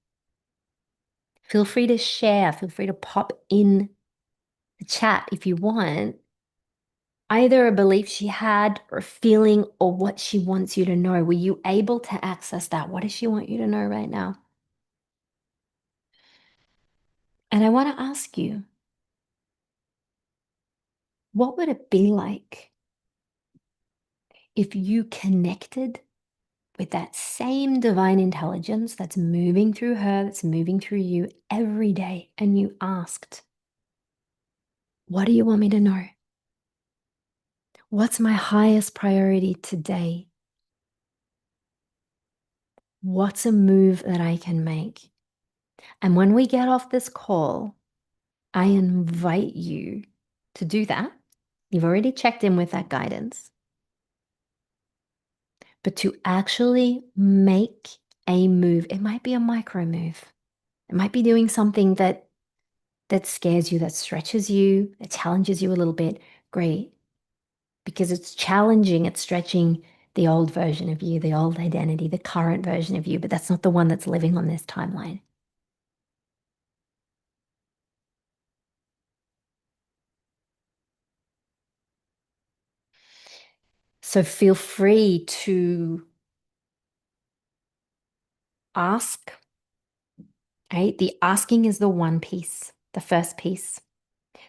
Feel free to share, feel free to pop in the chat if you want, either a belief she had or a feeling or what she wants you to know. Were you able to access that? What does she want you to know right now? And I want to ask you, what would it be like if you connected with that same divine intelligence that's moving through her, that's moving through you every day, and you asked, what do you want me to know? What's my highest priority today? What's a move that I can make? And when we get off this call, I invite you to do that. You've already checked in with that guidance, but to actually make a move. It might be a micro move. It might be doing something that scares you, that stretches you, that challenges you a little bit. Great, because it's challenging, it's stretching the old version of you, the old identity, the current version of you, but that's not the one that's living on this timeline. So feel free to ask, right? The asking is the one piece, the first piece.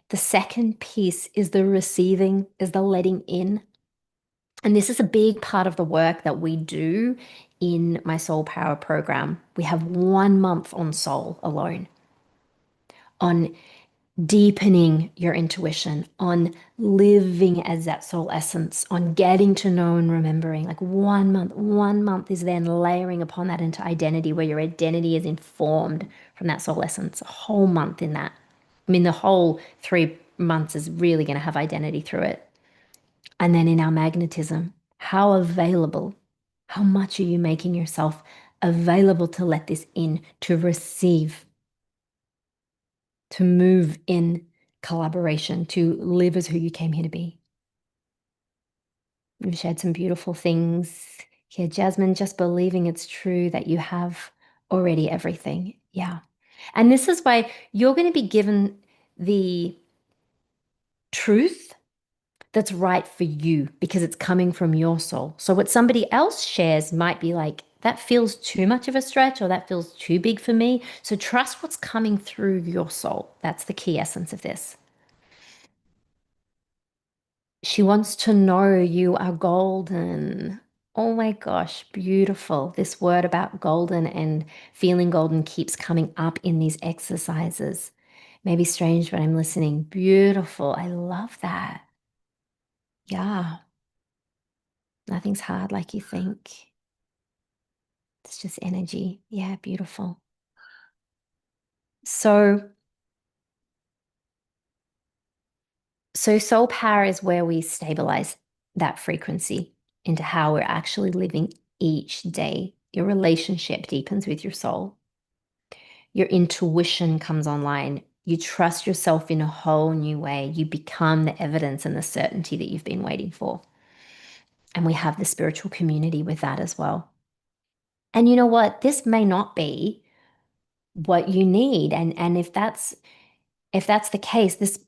The second piece is the receiving, is the letting in. And this is a big part of the work that we do in my Soul Power program. We have 1 month on soul alone, on deepening your intuition, on living as that soul essence, on getting to know and remembering. Like 1 month, 1 month is then layering upon that into identity, where your identity is informed from that soul essence. A whole month in that. I mean, the whole 3 months is really going to have identity through it. And then in our magnetism, how available, how much are you making yourself available to let this in, to receive, to move in collaboration, to live as who you came here to be? You've shared some beautiful things here, Jasmine, just believing it's true that you have already everything. Yeah. And this is why you're going to be given the truth that's right for you because it's coming from your soul. So what somebody else shares might be like, that feels too much of a stretch or that feels too big for me. So trust what's coming through your soul. That's the key essence of this. She wants to know you are golden. Oh my gosh, beautiful. This word about golden and feeling golden keeps coming up in these exercises. Maybe strange, but I'm listening. Beautiful. I love that. Yeah. Nothing's hard like you think. It's just energy. Yeah, beautiful. So, so soul power is where we stabilize that frequency into how we're actually living each day. Your relationship deepens with your soul. Your intuition comes online. You trust yourself in a whole new way. You become the evidence and the certainty that you've been waiting for. And we have the spiritual community with that as well. And you know what? This may not be what you need. And if that's the case, this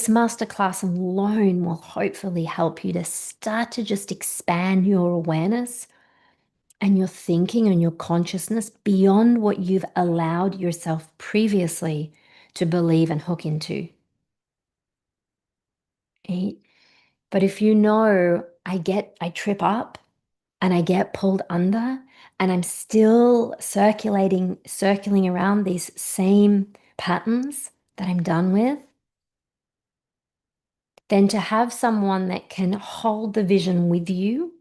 masterclass alone will hopefully help you to start to just expand your awareness and your thinking and your consciousness beyond what you've allowed yourself previously to believe and hook into. Right? But if you know I trip up and I get pulled under and I'm still circling around these same patterns that I'm done with, then to have someone that can hold the vision with you,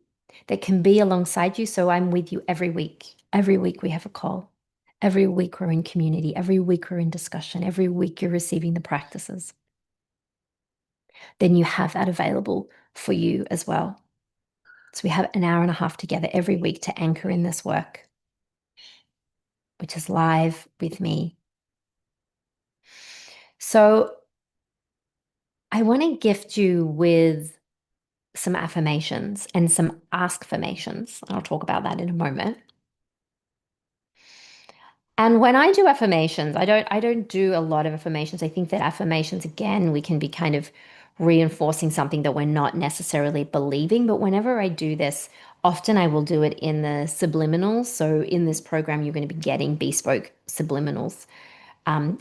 that can be alongside you. So I'm with you every week. Every week we have a call. Every week we're in community. Every week we're in discussion. Every week you're receiving the practices. Then you have that available for you as well. So we have an hour and a half together every week to anchor in this work, which is live with me. So I want to gift you with some affirmations and some ask formations. I'll talk about that in a moment. And when I do affirmations, I don't do a lot of affirmations. I think that affirmations, again, we can be kind of reinforcing something that we're not necessarily believing. But whenever I do this, often I will do it in the subliminals. So in this program, you're going to be getting bespoke subliminals,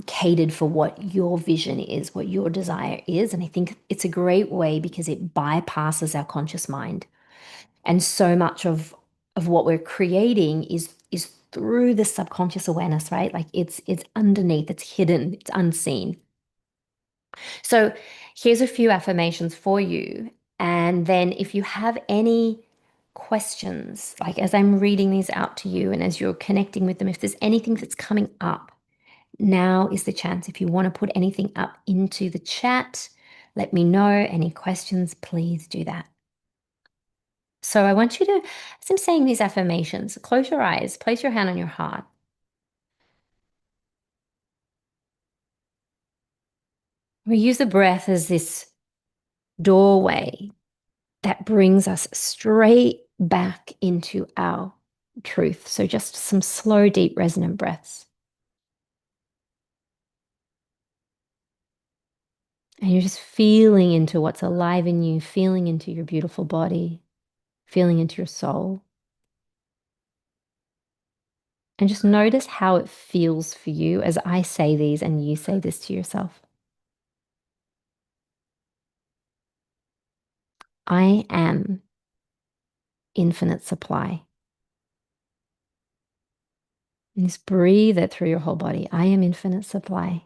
catered for what your vision is, what your desire is. And I think it's a great way because it bypasses our conscious mind. And so much of what we're creating is through the subconscious awareness, right? Like it's underneath, it's hidden, it's unseen. So here's a few affirmations for you. And then if you have any questions, like as I'm reading these out to you and as you're connecting with them, if there's anything that's coming up, now is the chance. If you want to put anything up into the chat, let me know. Any questions, please do that. So I want you to, as I'm saying these affirmations, close your eyes, place your hand on your heart. We use the breath as this doorway that brings us straight back into our truth. So just some slow, deep, resonant breaths. And you're just feeling into what's alive in you, feeling into your beautiful body, feeling into your soul. And just notice how it feels for you as I say these and you say this to yourself. I am infinite supply. And just breathe it through your whole body. I am infinite supply.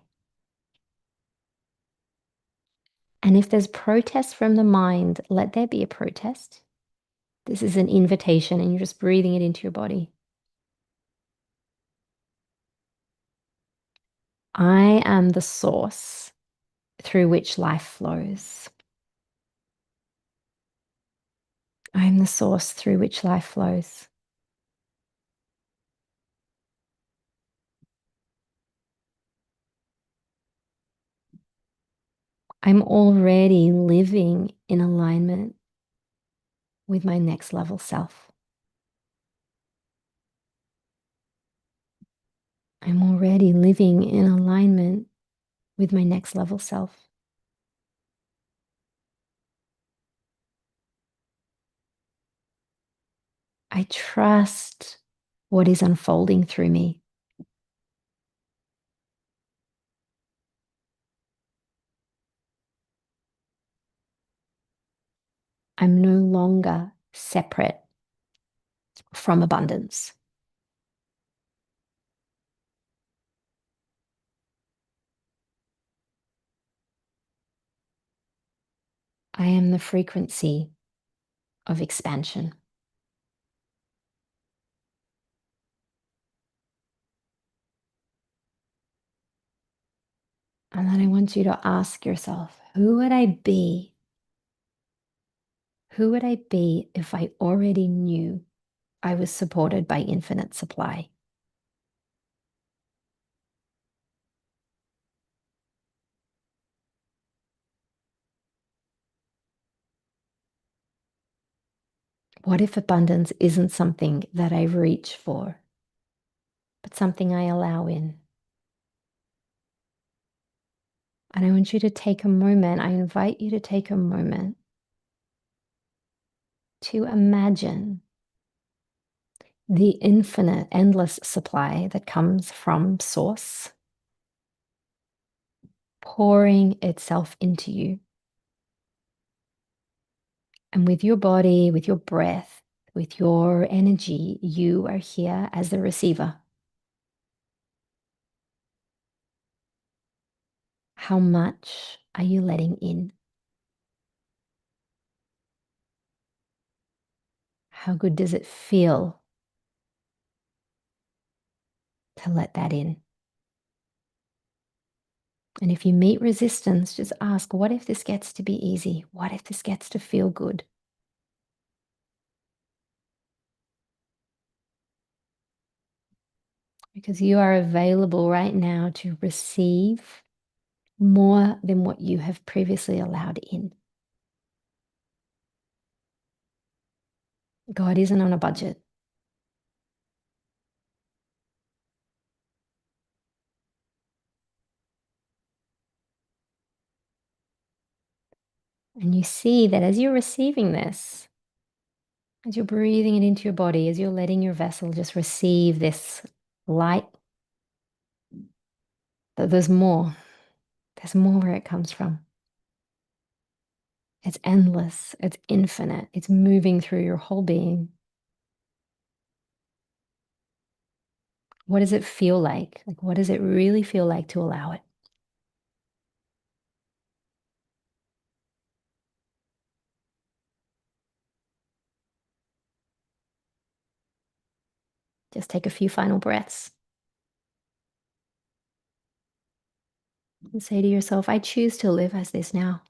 And if there's protest from the mind, let there be a protest. This is an invitation, and you're just breathing it into your body. I am the source through which life flows. I am the source through which life flows. I'm already living in alignment with my next level self. I'm already living in alignment with my next level self. I trust what is unfolding through me. I'm no longer separate from abundance. I am the frequency of expansion. And then I want you to ask yourself, who would I be? Who would I be if I already knew I was supported by infinite supply? What if abundance isn't something that I reach for, but something I allow in? And I want you to take a moment, I invite you to take a moment to imagine the infinite, endless supply that comes from source pouring itself into you. And with your body, with your breath, with your energy, you are here as the receiver. How much are you letting in? How good does it feel to let that in? And if you meet resistance, just ask, what if this gets to be easy? What if this gets to feel good? Because you are available right now to receive more than what you have previously allowed in. God isn't on a budget. And you see that as you're receiving this, as you're breathing it into your body, as you're letting your vessel just receive this light, that there's more. There's more where it comes from. It's endless, it's infinite, it's moving through your whole being. What does it feel like? Like, what does it really feel like to allow it? Just take a few final breaths and say to yourself, I choose to live as this now.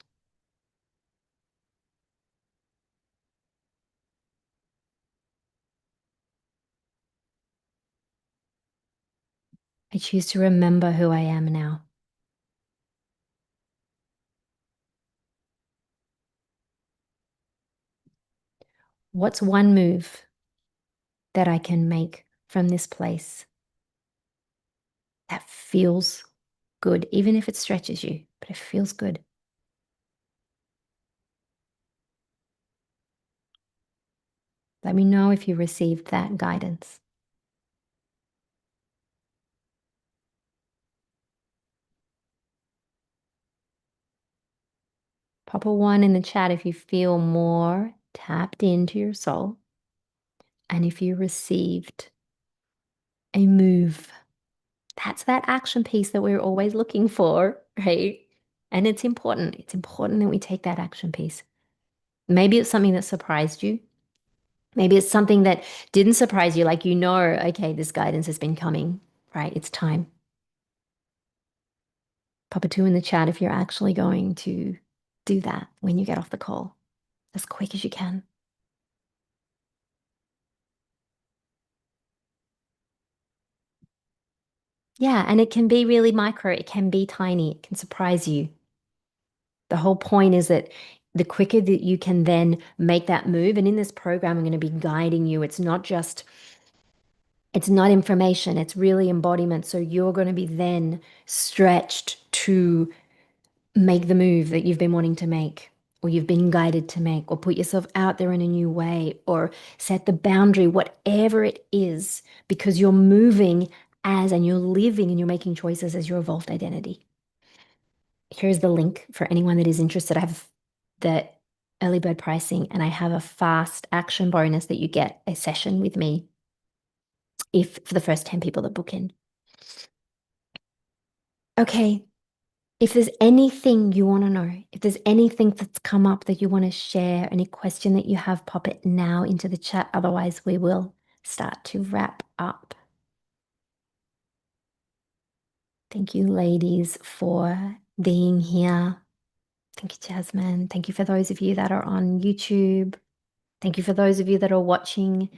I choose to remember who I am now. What's one move that I can make from this place that feels good, even if it stretches you, but it feels good? Let me know if you received that guidance. Pop a one in the chat if you feel more tapped into your soul and if you received a move. That's that action piece that we're always looking for, right? And it's important. It's important that we take that action piece. Maybe it's something that surprised you. Maybe it's something that didn't surprise you, like okay, this guidance has been coming, right? It's time. Pop a two in the chat if you're actually going to do that when you get off the call as quick as you can. Yeah, and it can be really micro, it can be tiny, it can surprise you. The whole point is that the quicker that you can then make that move, and in this program, I'm going to be guiding you. It's not information, it's really embodiment. So you're going to be then stretched to make the move that you've been wanting to make, or you've been guided to make, or put yourself out there in a new way, or set the boundary, whatever it is, because you're moving as and you're living and you're making choices as your evolved identity. Here's the link for anyone that is interested. I have the early bird pricing and I have a fast action bonus that you get a session with me if for the first 10 people that book in. Okay, if there's anything you want to know, if there's anything that's come up that you want to share, any question that you have, pop it now into the chat. Otherwise, we will start to wrap up. Thank you, ladies, for being here. Thank you, Jasmine. Thank you for those of you that are on YouTube. Thank you for those of you that are watching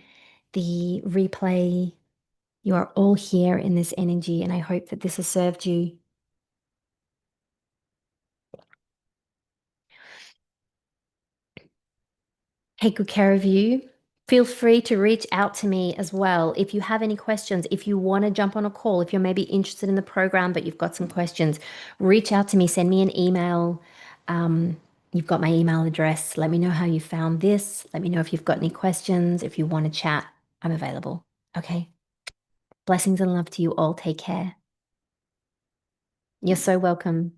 the replay. You are all here in this energy, and I hope that this has served you. Take good care of you. Feel free to reach out to me as well if you have any questions. If you want to jump on a call, if you're maybe interested in the program but you've got some questions, reach out to me. Send me an email. You've got my email address. Let me know how you found this. Let me know if you've got any questions. If you want to chat, I'm available. Okay. Blessings and love to you all. Take care. You're so welcome.